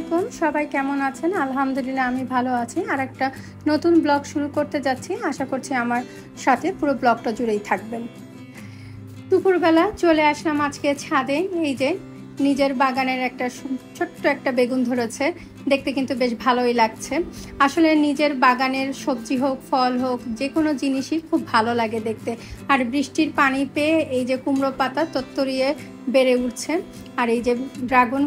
আলাইকুম, সবাই কেমন আছেন? আলহামদুলিল্লাহ আমি ভালো আছি। আর একটা নতুন ব্লগ শুরু করতে যাচ্ছি। আশা করছি আমার সাথে পুরো ব্লগটা জুড়েই থাকবেন। দুপুরবেলা চলে আসলাম আজকে ছাদে। এই যে নিজের বাগানের একটা ছোট্ট একটা বেগুন ধরেছে, দেখতে কিন্তু বেশ ভালোই লাগছে। আসলে নিজের বাগানের সবজি হোক, ফল হোক, যে কোনো জিনিসই খুব ভালো লাগে দেখতে। আর বৃষ্টির পানি পেয়ে এই যে কুমড়ো পাতা তত্তরিয়ে বেড়ে উঠছে। আর এই যে ড্রাগন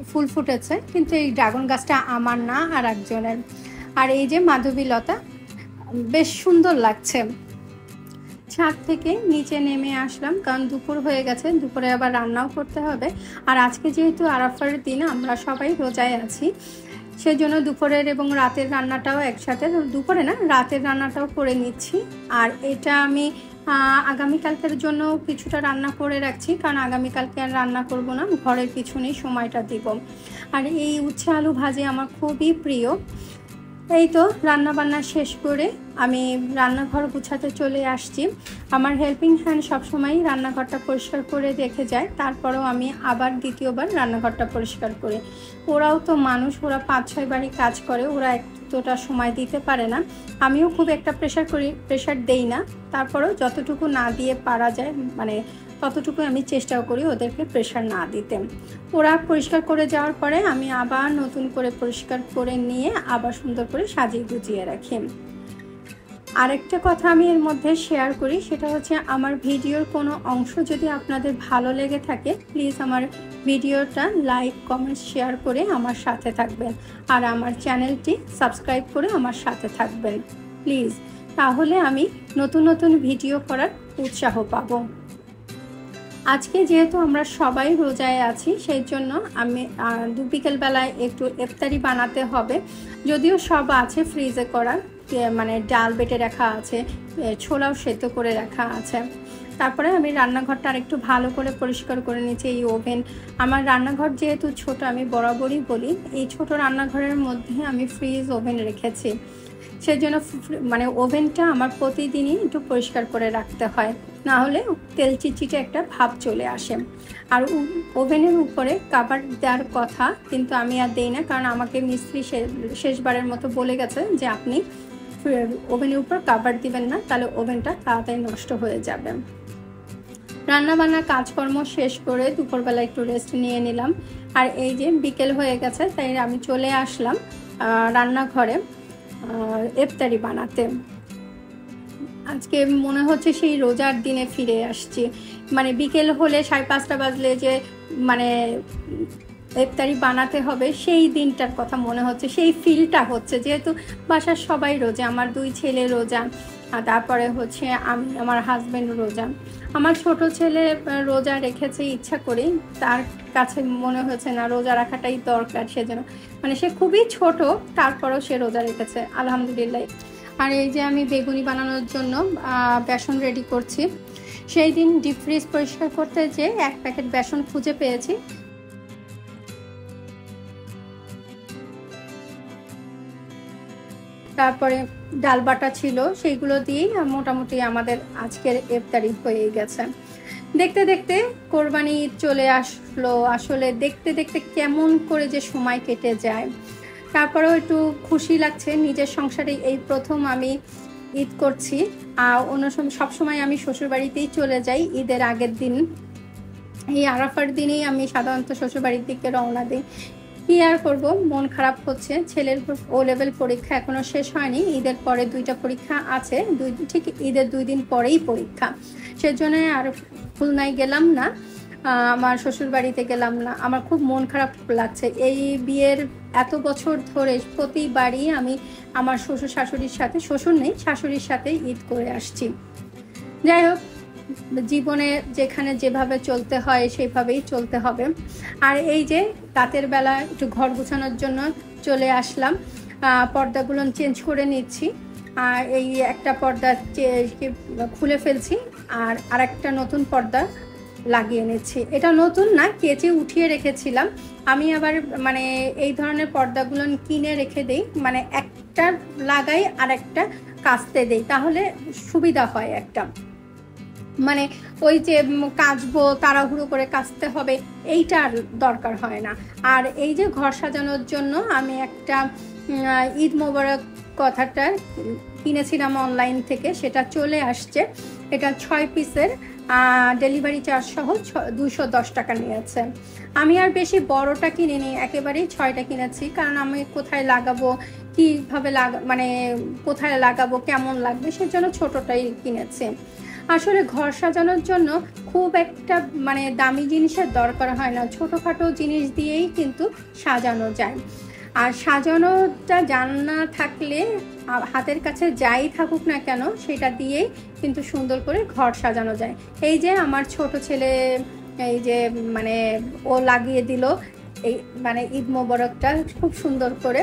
ফুল ফুটেছে, কিন্তু এই ড্রাগন গাছটা আমার না, আর একজনের। আর এই যে মাধবীলতা, বেশ সুন্দর লাগছে। ছাদ থেকে নিচে নেমে আসলাম, কারণ দুপুর হয়ে গেছে, দুপুরে আবার রান্নাও করতে হবে। আর আজকে যেহেতু আরাফার দিন, আমরা সবাই রোজায় আছি, সেজন্য দুপুরের এবং রাতের রান্নাটাও একসাথে, দুপুরে না রাতের রান্নাটাও করে নিচ্ছি। আর এটা আমি আগামীকালকের জন্য কিছুটা রান্না করে রাখছি, কারণ আগামীকালকে আর রান্না করব না, ঘরের পিছনেই সময়টা দিব। আর এই উচ্ছে আলু ভাজি আমার খুবই প্রিয়। এই তো রান্না বান্না শেষ করে আমি রান্নাঘর গুছাতে চলে আসছি। আমার হেল্পিং হ্যান্ড সবসময়ই রান্নাঘরটা পরিষ্কার করে রেখে যায়, তারপরেও আমি আবার দ্বিতীয়বার রান্নাঘরটা পরিষ্কার করি। ওরাও তো মানুষ, ওরা 5-6 বারই কাজ করে, ওরা এতটা সময় দিতে পারে না। আমিও খুব একটা প্রেশার দেই না, তারপরেও যতটুকু না দিয়ে পারা যায়, মানে ততটুকু আমি চেষ্টাও করি ওদেরকে প্রেশার না দিতে। ওরা পরিষ্কার করে যাওয়ার পরে আমি আবার নতুন করে পরিষ্কার করে নিয়ে আবার সুন্দর করে সাজিয়ে গুছিয়ে রাখি। আরেকটা কথা আমি এর মধ্যে শেয়ার করি, সেটা হচ্ছে আমার ভিডিওর কোনো অংশ যদি আপনাদের ভালো লেগে থাকে, প্লিজ আমার ভিডিওটা লাইক, কমেন্ট, শেয়ার করে আমার সাথে থাকবেন। আর আমার চ্যানেলটি সাবস্ক্রাইব করে আমার সাথে থাকবেন প্লিজ, তাহলে আমি নতুন নতুন ভিডিও করার উৎসাহ পাবো। আজকে যেহেতু আমরা সবাই রোজায় আছি, সেই জন্য আমি বিকেলবেলায় একটু ইফতারি বানাতে হবে। যদিও সব আছে ফ্রিজে করা, মানে ডাল বেটে রাখা আছে, ছোলাও সেদ্ধ করে রাখা আছে। তারপরে আমি রান্নাঘরটা আরেকটু ভালো করে পরিষ্কার করে নিচ্ছি। এই ওভেন, আমার রান্নাঘর যেহেতু ছোট, আমি বরাবরই বলি এই ছোট রান্নাঘরের মধ্যে আমি ফ্রিজ ওভেন রেখেছি। সেজন্য মানে ওভেনটা আমার প্রতিদিনই একটু পরিষ্কার করে রাখতে হয়, না হলে তেল চিটচিটে একটা ভাব চলে আসে। আর ওভেনের উপরে কাভার দেওয়ার কথা, কিন্তু আমি আর দেই না, কারণ আমাকে মিস্ত্রি শেষবারের মতো বলে গেছে যে আপনি ওভেনের উপর কাভার দিবেন না, তাহলে ওভেনটা তাড়াতাড়ি নষ্ট হয়ে যাবে। রান্নাবান্নার কাজকর্ম শেষ করে দুপুরবেলা একটু রেস্ট নিয়ে নিলাম। আর এই যে বিকেল হয়ে গেছে, তাই আমি চলে আসলাম রান্নাঘরে ইফতারি বানাতে। আজকে মনে হচ্ছে সেই রোজার দিনে ফিরে আসছি। মানে বিকেল হলে 5:30 বাজলে যে মানে ইফতারি বানাতে হবে, সেই দিনটার কথা মনে হচ্ছে, সেই ফিলটা হচ্ছে। যেহেতু বাসার সবাই রোজা, আমার 2 ছেলে রোজা, আর তারপরে হচ্ছে আমি, আমার হাজব্যান্ড রোজা। আমার ছোট ছেলে রোজা রেখেছে ইচ্ছা করেই, তার কাছে মনে হয়েছে না রোজা রাখাটাই দরকার, সেজন্য মানে সে খুবই ছোট, তারপরেও সে রোজা রেখেছে, আলহামদুলিল্লাহ। আর এই যে আমি বেগুনি বানানোর জন্য বেসন রেডি করছি। সেই দিন ডিপ ফ্রিজ পরিষ্কার করতে যে 1 প্যাকেট বেসন খুঁজে পেয়েছি। তারপরে ডাল বাটা ছিল, সেইগুলো দিয়েই মোটামুটি আমাদের আজকের ইফতারি হয়ে গেছে। দেখতে দেখতে কোরবানি ঈদ চলে আসলো। আসলে দেখতে দেখতে কেমন করে যে সময় কেটে যায়। তারপরেও একটু খুশি লাগছে, নিজের সংসারে এই প্রথম আমি ঈদ করছি। আর অন্য সবসময় আমি শ্বশুরবাড়িতেই চলে যাই ঈদের আগের দিন। এই আরাফার দিনেই আমি সাধারণত শ্বশুরবাড়ির দিকে রওনা দিই। কী আর করবো, মন খারাপ হচ্ছে। ছেলের ও লেভেল পরীক্ষা এখনও শেষ হয়নি, ঈদের পরে 2টা পরীক্ষা আছে, ঠিক ঈদের 2 দিন পরেই পরীক্ষা। সেজন্য আর খুলনায় গেলাম না, আমার শ্বশুর বাড়িতে গেলাম না। আমার খুব মন খারাপ লাগছে। এই বিয়ের এত বছর ধরে প্রতিবারই আমি আমার শ্বশুর শাশুড়ির সাথে, শ্বশুর নেই শাশুড়ির সাথে ঈদ করে আসছি। যাই হোক, জীবনে যেখানে যেভাবে চলতে হয় সেইভাবেই চলতে হবে। আর এই যে রাতের বেলা একটু ঘর গোছানোর জন্য চলে আসলাম, পর্দাগুলো চেঞ্জ করে নিচ্ছি। আর এই একটা পর্দা খুলে ফেলছি, আর আরেকটা নতুন পর্দা লাগিয়ে নিচ্ছি। এটা নতুন না, কেচে উঠিয়ে রেখেছিলাম। আমি আবার মানে এই ধরনের পর্দাগুলো কিনে রেখে দেই, মানে একটা লাগাই আর একটা কাচতে দেই, তাহলে সুবিধা হয় একটা। মানে ওই যে কাচবো, তাড়াহুড়ো করে কাচতে হবে, এইটা আর দরকার হয় না। আর এই যে ঘর সাজানোর জন্য আমি একটা ঈদ মোবারক কথাটা কিনেছিলাম অনলাইন থেকে, সেটা চলে আসছে। এটা 6 পিসের, ডেলিভারি চার্জ সহ 210 টাকা নিয়েছে। আমি আর বেশি বড়টা কিনিনি, একেবারেই 6টা কিনেছি, কারণ আমি কোথায় লাগাবো, কীভাবে মানে কোথায় লাগাবো, কেমন লাগবে, সেজন্য ছোটোটাই কিনেছি। আসলে ঘর সাজানোর জন্য খুব একটা মানে দামি জিনিসের দরকার হয় না, ছোটোখাটো জিনিস দিয়েই কিন্তু সাজানো যায়। আর সাজানোটা জানা থাকলে হাতের কাছে যাই থাকুক না কেন, সেটা দিয়েই কিন্তু সুন্দর করে ঘর সাজানো যায়। এই যে আমার ছোট ছেলে, এই যে মানে ও লাগিয়ে দিল এই মানে ঈদ মোবারকটা খুব সুন্দর করে।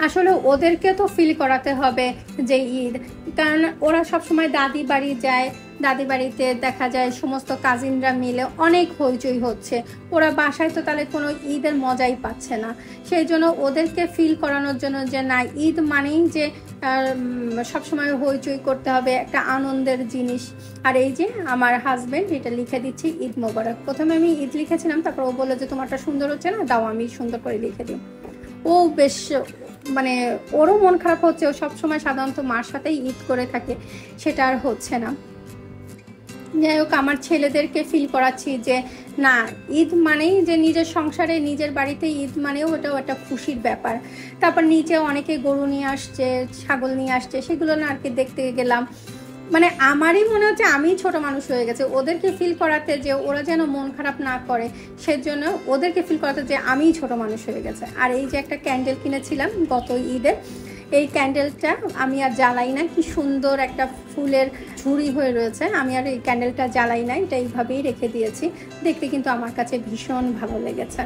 আসলে ওদেরকে তো ফিল করাতে হবে যে ঈদ, কারণ ওরা সবসময় দাদি বাড়ি যায়, দাদি বাড়িতে দেখা যায় সমস্ত কাজিনরা মিলে অনেক হইচই হচ্ছে, ওরা বাসায় তো তাহলে কোনো ঈদের মজাই পাচ্ছে না। সেই জন্য ওদেরকে ফিল করানোর জন্য যে না, ঈদ মানেই যে সবসময় হইচই করতে হবে, একটা আনন্দের জিনিস। আর এই যে আমার হাজব্যান্ড এটা লিখে দিচ্ছি ঈদ মোবারক। প্রথমে আমি ঈদ লিখেছিলাম, তারপর ও বললো যে তোমারটা সুন্দর হচ্ছে না, দাও আমি সুন্দর করে লিখে দিই। ও বেশ মানে ওরও মন খারাপ হচ্ছে, ও সবসময় সাধারণত মার সাথেই ঈদ করে থাকে, সেটা আর হচ্ছে না। যাই হোক, আমার ছেলেদেরকে ফিল করাচ্ছি যে না, ঈদ মানেই যে নিজের সংসারে নিজের বাড়িতে ঈদ মানেও ওটাও একটা খুশির ব্যাপার। তারপর নিচে অনেকে গরু নিয়ে আসছে, ছাগল নিয়ে আসছে, সেগুলো না আর কি দেখতে গেলাম। মানে আমারই মনে হচ্ছে আমি ছোট মানুষ হয়ে গেছে, ওদেরকে ফিল করাতে যে ওরা যেন মন খারাপ না করে, সেজন্য ওদেরকে ফিল করাতে যে আমিই ছোট মানুষ হয়ে গেছে। আর এই যে একটা ক্যান্ডেল কিনেছিলাম গত ঈদে, এই ক্যান্ডেলটা আমি আর জ্বালাই না, কি সুন্দর একটা ফুলের ঝুড়ি হয়ে রয়েছে, আমি আর এই ক্যান্ডেলটা জ্বালাই না, এটা এইভাবেই রেখে দিয়েছি। দেখতে কিন্তু আমার কাছে ভীষণ ভালো লেগেছে।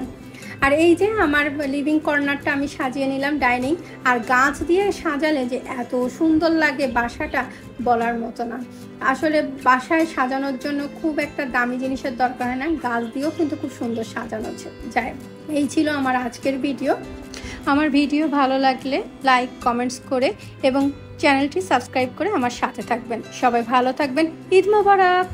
আর এই যে আমার লিভিং কর্নারটা আমি সাজিয়ে নিলাম, ডাইনিং, আর গাছ দিয়ে সাজালে যে এত সুন্দর লাগে বাসাটা, বলার মতো না। আসলে বাসায় সাজানোর জন্য খুব একটা দামি জিনিসের দরকার হয় না, গাছ দিয়েও কিন্তু খুব সুন্দর সাজানো যায়। এই ছিল আমার আজকের ভিডিও। আমার ভিডিও ভালো লাগলে লাইক, কমেন্টস করে এবং চ্যানেলটি সাবস্ক্রাইব করে আমার সাথে থাকবেন। সবাই ভালো থাকবেন। ঈদ মোবারক।